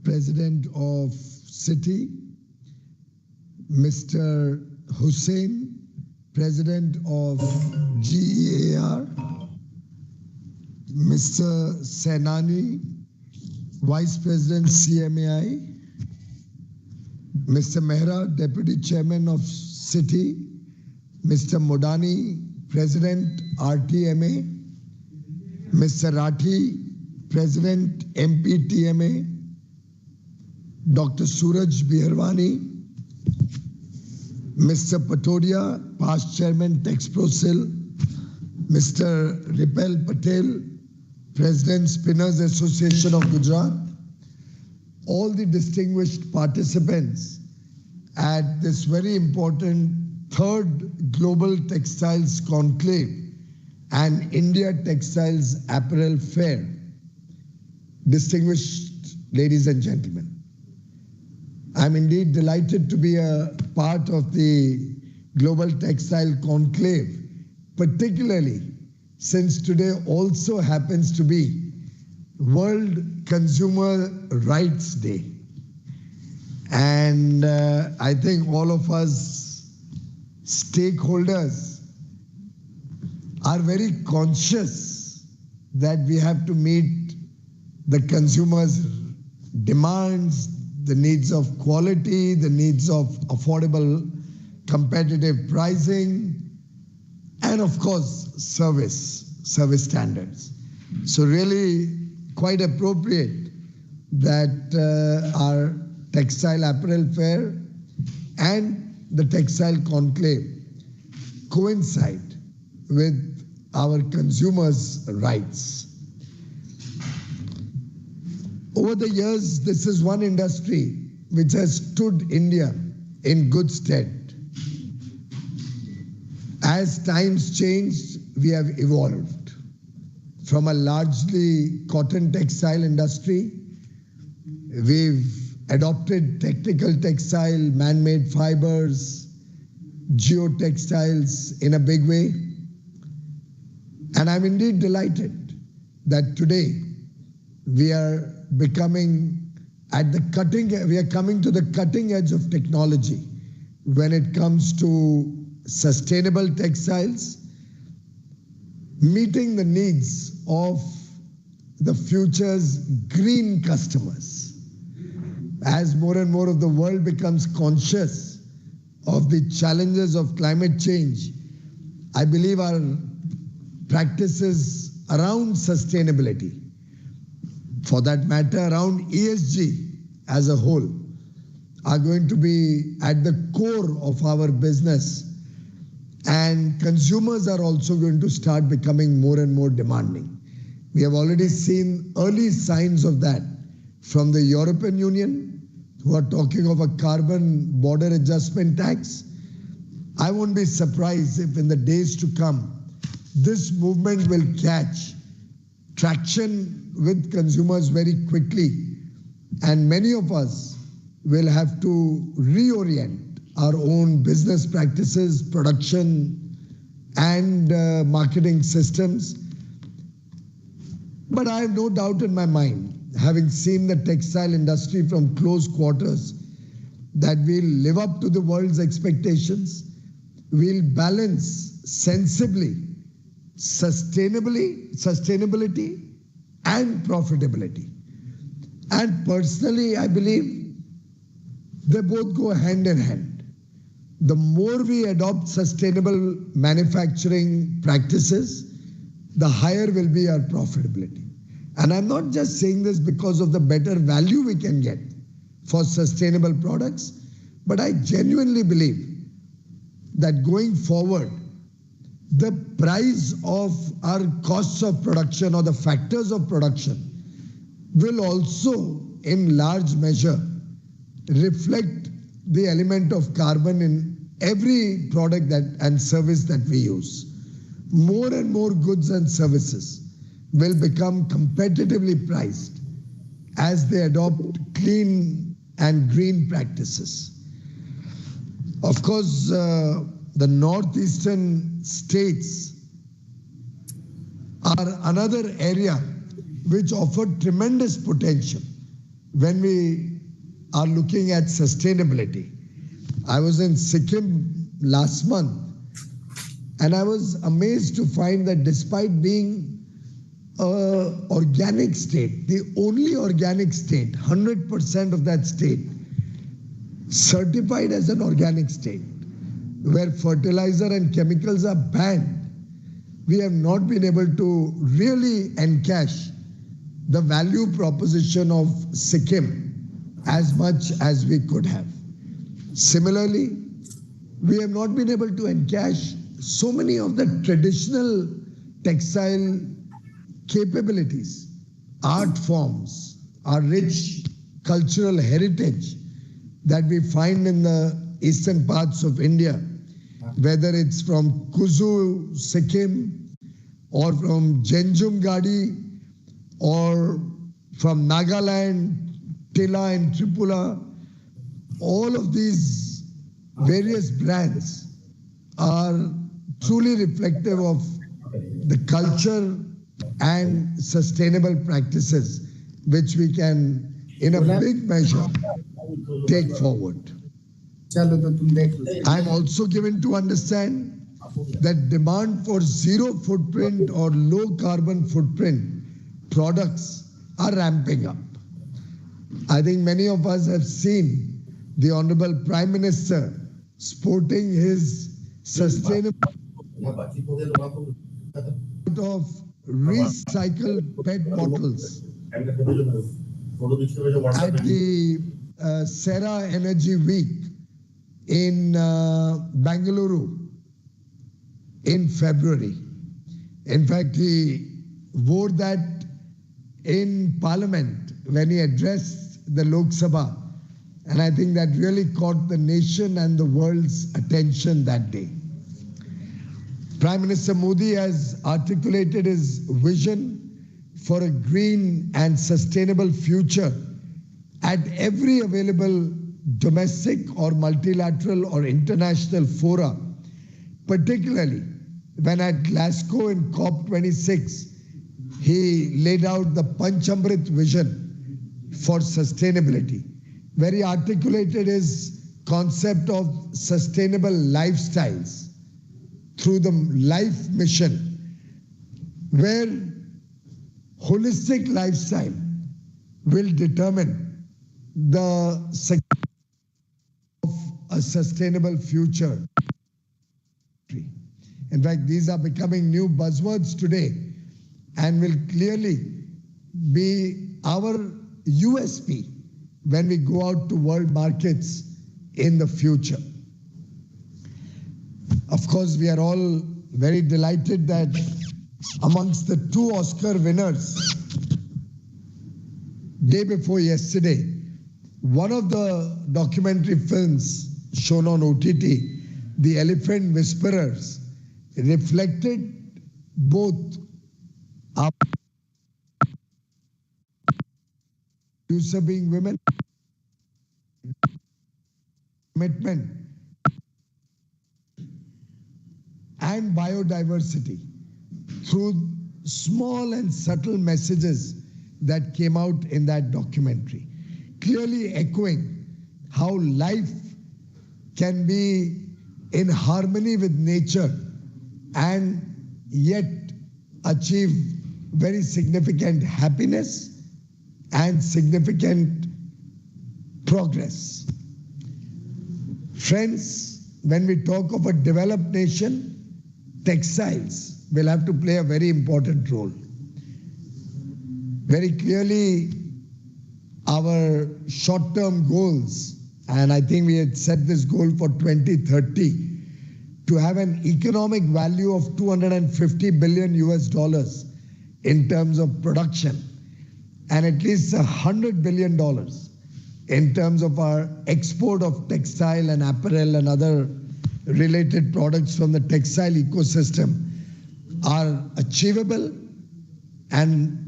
President of City, Mr. Hussain, President of GEAR, Mr. Senani, Vice President CMAI, Mr. Mehra, Deputy Chairman of City, Mr. Modani, President RTMA, Mr. Rathi, President MPTMA, Dr. Suraj Biharwani, Mr. Patodia, past Chairman Texprosil, Mr. Ripel Patel, President Spinners Association of Gujarat, all the distinguished participants at this very important third Global Textiles Conclave and India Textiles Apparel Fair. Distinguished ladies and gentlemen, I'm indeed delighted to be a part of the Global Textile Conclave, particularly since today also happens to be World Consumer Rights Day. And I think all of us stakeholders are very conscious that we have to meet the consumers' demands, the needs of quality, the needs of affordable, competitive pricing, and of course, service standards. So really quite appropriate that our Textile Apparel Fair and the Textile Conclave coincide with our consumers' rights. Over the years, this is one industry which has stood India in good stead. As times changed, we have evolved from a largely cotton textile industry. We've adopted technical textile, man-made fibers, geotextiles in a big way. And I'm indeed delighted that today we are becoming we are coming to the cutting edge of technology when it comes to sustainable textiles, meeting the needs of the future's green customers. As more and more of the world becomes conscious of the challenges of climate change, I believe our practices around sustainability, for that matter around ESG as a whole, are going to be at the core of our business. And consumers are also going to start becoming more and more demanding. We have already seen early signs of that from the European Union, who are talking of a carbon border adjustment tax. I won't be surprised if in the days to come, this movement will catch traction with consumers very quickly. And many of us will have to reorient our own business practices, production, and marketing systems. But I have no doubt in my mind, having seen the textile industry from close quarters, that we'll live up to the world's expectations. We'll balance sensibly sustainability and profitability. And personally, I believe they both go hand in hand. The more we adopt sustainable manufacturing practices, the higher will be our profitability. And I'm not just saying this because of the better value we can get for sustainable products, but I genuinely believe that going forward, the price of our costs of production or the factors of production will also, in large measure, reflect the element of carbon in every product and service that we use. More and more goods and services will become competitively priced as they adopt clean and green practices. Of course, the northeastern states are another area which offer tremendous potential when we are looking at sustainability. I was in Sikkim last month, and I was amazed to find that despite being an organic state, the only organic state, 100% of that state, certified as an organic state, where fertilizer and chemicals are banned, we have not been able to really encash the value proposition of Sikkim as much as we could have. Similarly, we have not been able to encash so many of the traditional textile capabilities, art forms, our rich cultural heritage that we find in the eastern parts of India, whether it's from Kuzu, Sikkim, or from Jenjumgadi, or from Nagaland, Tila and Tripura. All of these various brands are truly reflective of the culture and sustainable practices which we can, in a big measure, take forward. I'm also given to understand that demand for zero footprint or low carbon footprint products are ramping up. I think many of us have seen the Honorable Prime Minister sporting his sustainable of recycled PET bottles at the Serra Energy Week in Bengaluru in February. In fact, he wore that in Parliament when he addressed the Lok Sabha, and I think that really caught the nation and the world's attention that day. Prime Minister Modi has articulated his vision for a green and sustainable future at every available domestic or multilateral or international fora, particularly when at Glasgow in COP26, he laid out the Panchamrit vision for sustainability, where he articulated his concept of sustainable lifestyles through the life mission, where holistic lifestyle will determine the success of a sustainable future. In fact, these are becoming new buzzwords today and will clearly be our USP when we go out to world markets in the future. Of course, we are all very delighted that amongst the 2 Oscar winners, day before yesterday, one of the documentary films shown on OTT, The Elephant Whisperers, reflected both our producer being women, commitment, and biodiversity through small and subtle messages that came out in that documentary, clearly echoing how life can be in harmony with nature and yet achieve very significant happiness and significant progress. Friends, when we talk of a developed nation, textiles will have to play a very important role. Very clearly, our short-term goals, and I think we had set this goal for 2030, to have an economic value of $250 billion US in terms of production, and at least $100 billion in terms of our export of textile and apparel and other related products from the textile ecosystem are achievable. And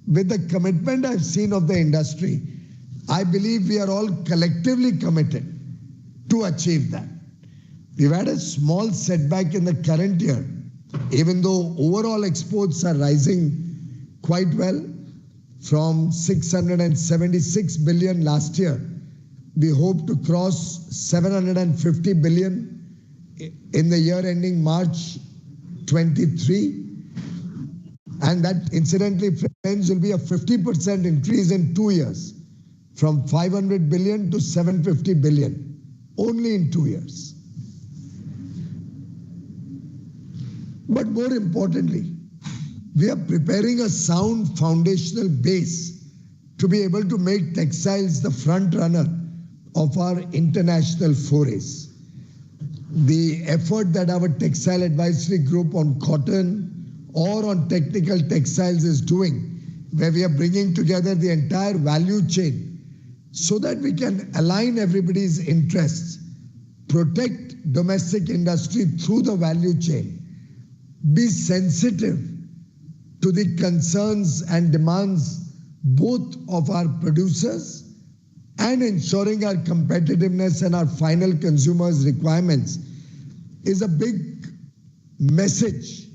with the commitment I've seen of the industry, I believe we are all collectively committed to achieve that. We've had a small setback in the current year, even though overall exports are rising quite well. from 676 billion last year. We hope to cross 750 billion in the year ending March 23. And that, incidentally, friends, will be a 50% increase in 2 years, from 500 billion to 750 billion, only in 2 years. But more importantly, we are preparing a sound foundational base to be able to make textiles the front runner of our international forays. The effort that our textile advisory group on cotton or on technical textiles is doing, where we are bringing together the entire value chain so that we can align everybody's interests, protect domestic industry through the value chain, be sensitive to the concerns and demands both of our producers and ensuring our competitiveness and our final consumers' requirements is a big message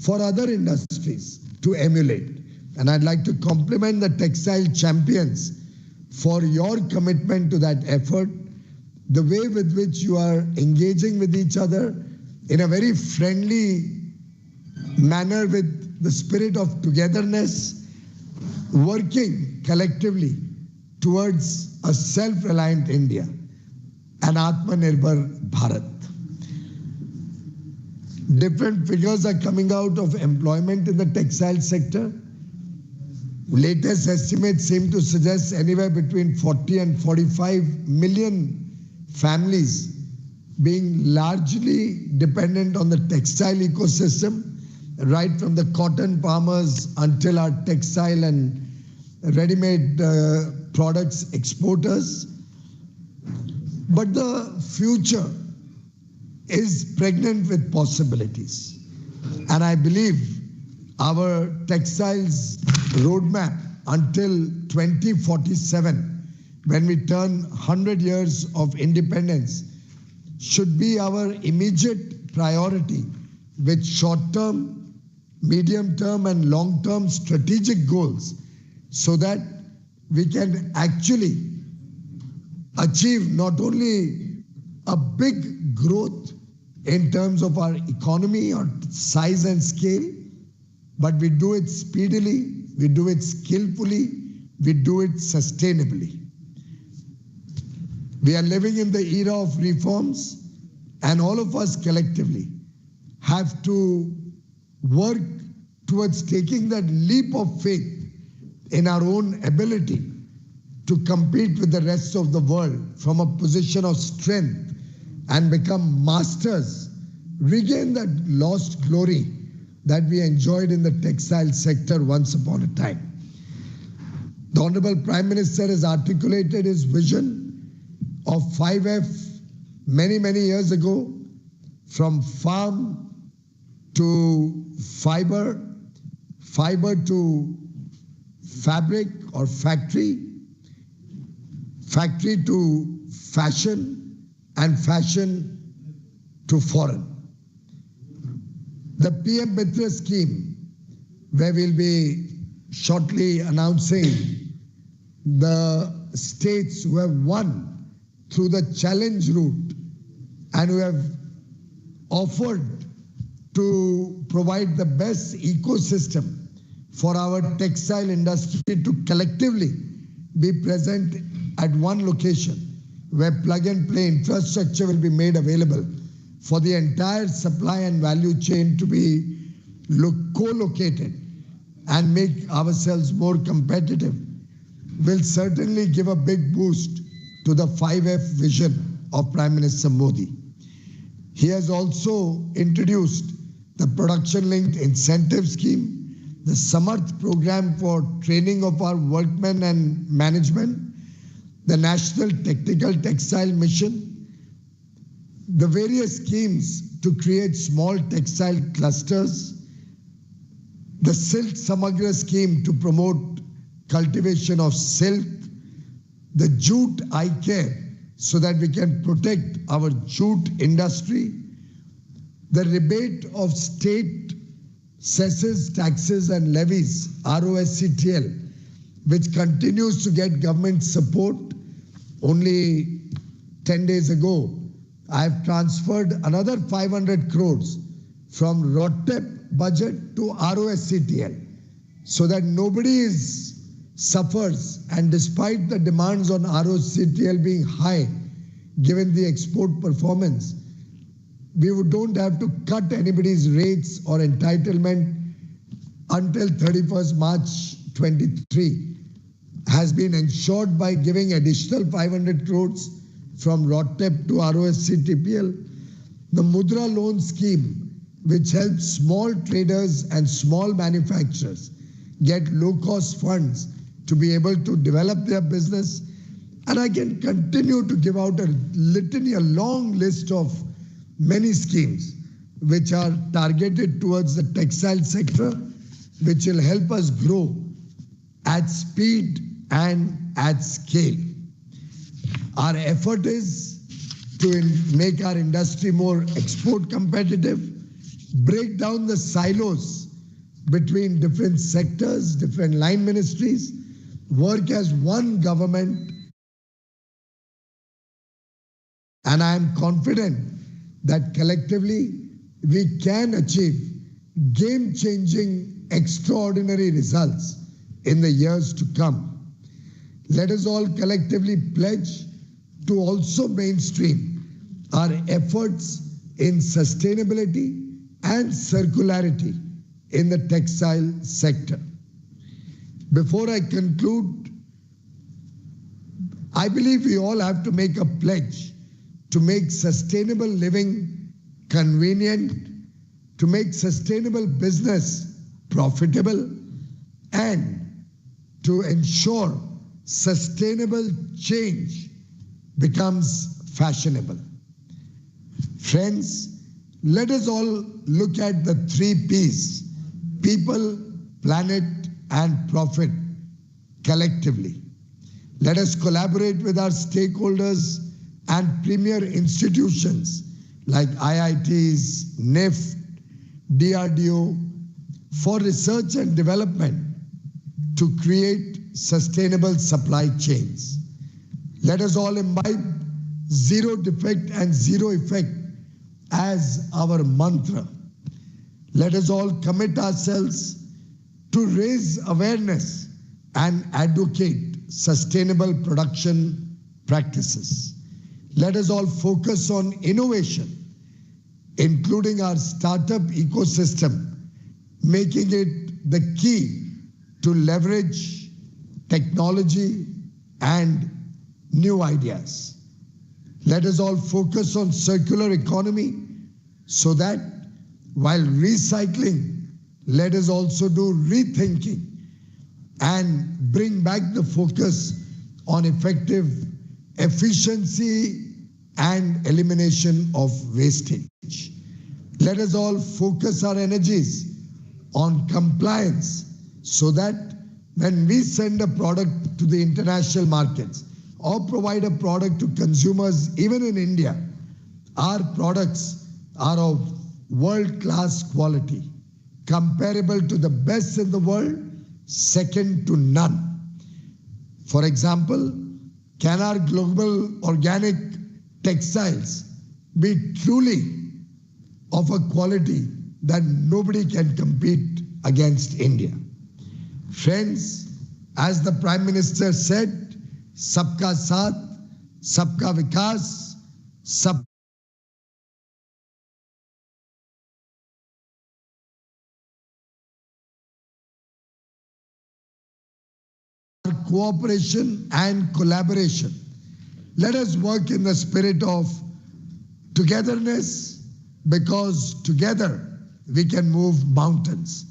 for other industries to emulate. And I'd like to compliment the textile champions for your commitment to that effort, the way with which you are engaging with each other in a very friendly manner with the spirit of togetherness, working collectively towards a self-reliant India, an Atmanirbhar Bharat. Different figures are coming out of employment in the textile sector. Latest estimates seem to suggest anywhere between 40 and 45 million families being largely dependent on the textile ecosystem, right from the cotton farmers until our textile and ready-made products exporters. But the future is pregnant with possibilities. And I believe our textiles roadmap until 2047, when we turn 100 years of independence, should be our immediate priority with short-term, medium-term and long-term strategic goals so that we can actually achieve not only a big growth in terms of our economy or size and scale, but we do it speedily, we do it skillfully, we do it sustainably. We are living in the era of reforms, and all of us collectively have to work towards taking that leap of faith in our own ability to compete with the rest of the world from a position of strength and become masters, regain that lost glory that we enjoyed in the textile sector once upon a time. The Honorable Prime Minister has articulated his vision of 5F many, many years ago, from farm to fiber, fiber to fabric or factory, factory to fashion, and fashion to foreign. The PM Mitra scheme, where we'll be shortly announcing the states who have won through the challenge route and who have offered to provide the best ecosystem for our textile industry to collectively be present at one location where plug-and-play infrastructure will be made available for the entire supply and value chain to be co-located and make ourselves more competitive, will certainly give a big boost to the 5F vision of Prime Minister Modi. He has also introduced the production-linked incentive scheme, the Samarth program for training of our workmen and management, the National Technical Textile Mission, the various schemes to create small textile clusters, the Silk Samagra scheme to promote cultivation of silk, the jute eye care so that we can protect our jute industry, the rebate of state cesses, taxes and levies, ROSCTL, which continues to get government support. Only 10 days ago, I have transferred another 500 crores from ROTTEP budget to ROSCTL so that nobody suffers, and despite the demands on ROSCTL being high, given the export performance, we don't have to cut anybody's rates or entitlement until 31st March 23 has been ensured by giving additional 500 crores from ROTTEP to ROSCTPL. The Mudra loan scheme, which helps small traders and small manufacturers get low-cost funds to be able to develop their business. And I can continue to give out a litany, a long list of many schemes which are targeted towards the textile sector, which will help us grow at speed and at scale. Our effort is to make our industry more export competitive, break down the silos between different sectors, different line ministries, work as one government. And I am confident that collectively we can achieve game-changing, extraordinary results in the years to come. Let us all collectively pledge to also mainstream our efforts in sustainability and circularity in the textile sector. Before I conclude, I believe we all have to make a pledge to make sustainable living convenient, to make sustainable business profitable, and to ensure sustainable change becomes fashionable. Friends, let us all look at the 3 Ps: people, planet, and profit collectively. Let us collaborate with our stakeholders and premier institutions like IITs, NIFT, DRDO for research and development to create sustainable supply chains. Let us all imbibe zero defect and zero effect as our mantra. Let us all commit ourselves to raise awareness and advocate sustainable production practices. Let us all focus on innovation, including our startup ecosystem, making it the key to leverage technology and new ideas. Let us all focus on circular economy so that while recycling, let us also do rethinking and bring back the focus on effective efficiency and elimination of wastage. Let us all focus our energies on compliance so that when we send a product to the international markets or provide a product to consumers even in India, our products are of world-class quality, comparable to the best in the world, second to none. For example, can our global organic textiles be truly of a quality that nobody can compete against India? Friends, as the Prime Minister said, Sabka Saath, Sabka Vikas, Sabka cooperation and collaboration. Let us work in the spirit of togetherness, because together we can move mountains.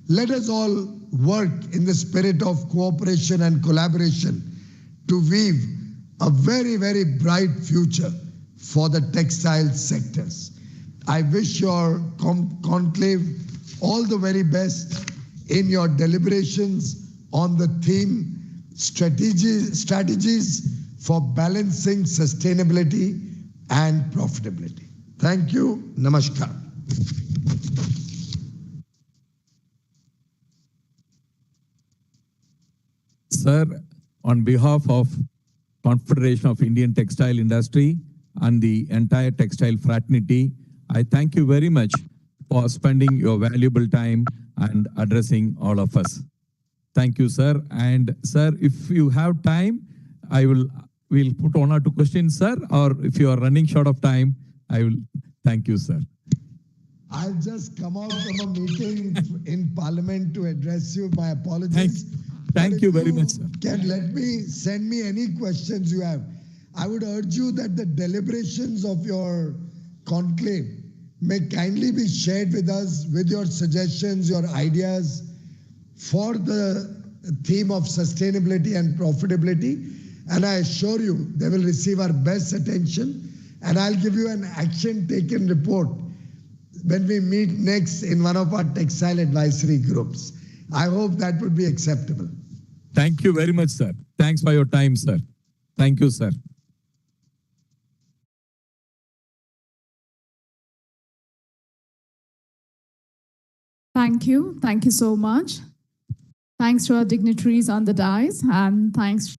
Let us all work in the spirit of cooperation and collaboration to weave a very, very bright future for the textile sectors. I wish your conclave all the very best in your deliberations on the theme strategies for balancing sustainability and profitability. Thank you. Namaskar. Sir, on behalf of Confederation of Indian Textile Industry and the entire textile fraternity, I thank you very much for spending your valuable time and addressing all of us. Thank you, sir. And sir, if you have time, we'll put one or two questions, sir. Or if you are running short of time, I will thank you, sir. I've just come out from a meeting in Parliament to address you. My apologies. Thank you very much, sir. Send me any questions you have. I would urge you that the deliberations of your conclave may kindly be shared with us with your suggestions, your ideas for the theme of sustainability and profitability. And I assure you, they will receive our best attention. And I'll give you an action taken report when we meet next in one of our textile advisory groups. I hope that would be acceptable. Thank you very much, sir. Thanks for your time, sir. Thank you, sir. Thank you. Thank you so much. Thanks to our dignitaries on the dais, and thanks